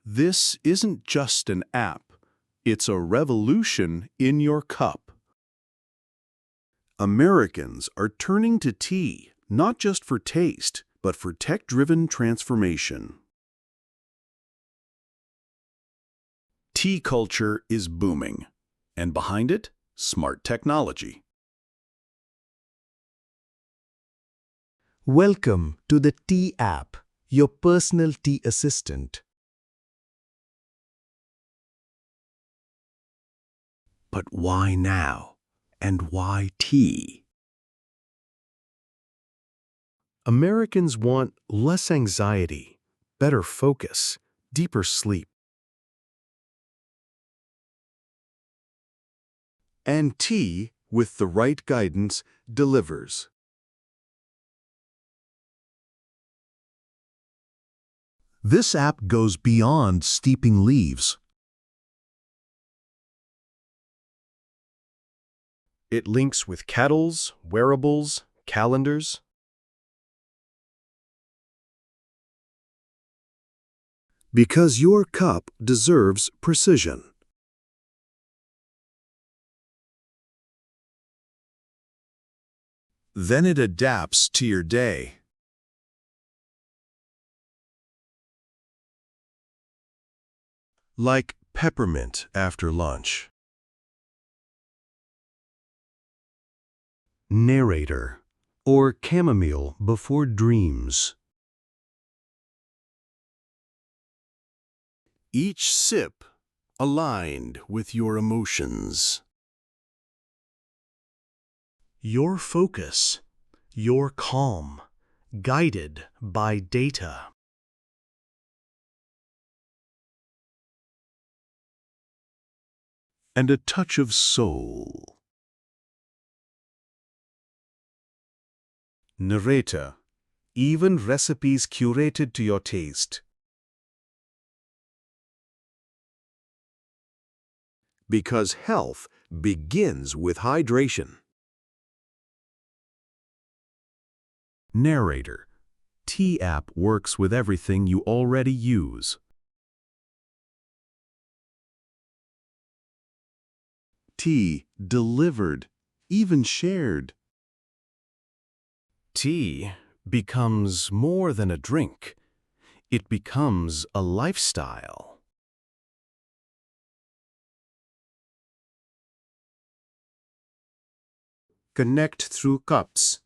This isn't just an app, it's a revolution in your cup. Americans are turning to tea, not just for taste, but for tech-driven transformation. Tea culture is booming, and behind it, smart technology. Welcome to the Tea app, your personal tea assistant. But why now? And why tea? Americans want less anxiety, better focus, deeper sleep. And tea, with the right guidance, delivers. This app goes beyond steeping leaves. It links with kettles, wearables, calendars. Because your cup deserves precision. Then it adapts to your day. Like peppermint after lunch. Narrator, or chamomile before dreams. Each sip aligned with your emotions. Your focus, your calm, guided by data. And a touch of soul. Narrator, even recipes curated to your taste. Because health begins with hydration. Narrator, Tea app works with everything you already use. Tea delivered, even shared. Tea becomes more than a drink. It becomes a lifestyle. Connect through cups.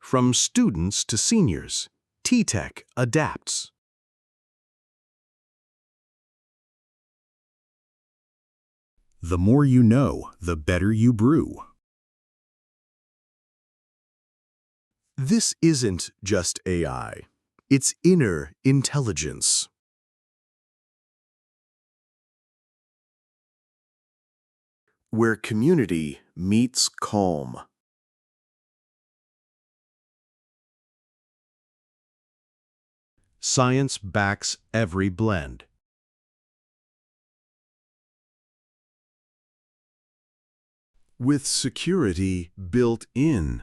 From students to seniors, Tea Tech adapts. The more you know, the better you brew. This isn't just AI. It's inner intelligence. Where community meets calm. Science backs every blend. With security built in.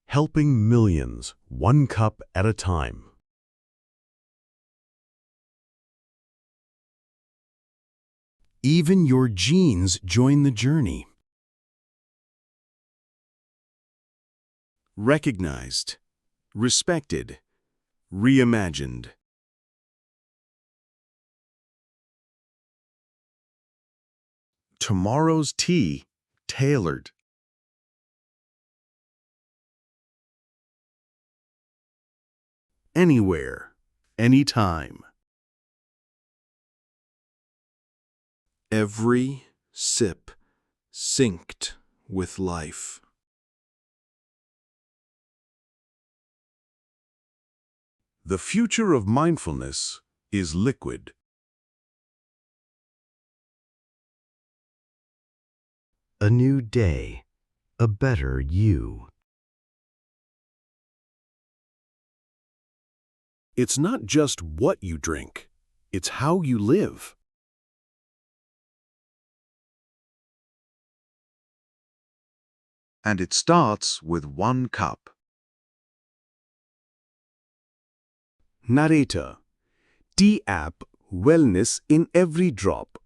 Helping millions, one cup at a time. Even your genes join the journey. Recognized, respected, reimagined. Tomorrow's tea, tailored. Anywhere, anytime. Every sip synced with life. The future of mindfulness is liquid. A new day, a better you. It's not just what you drink, it's how you live. And it starts with 1 cup. Narrator. Tea app, wellness in every drop.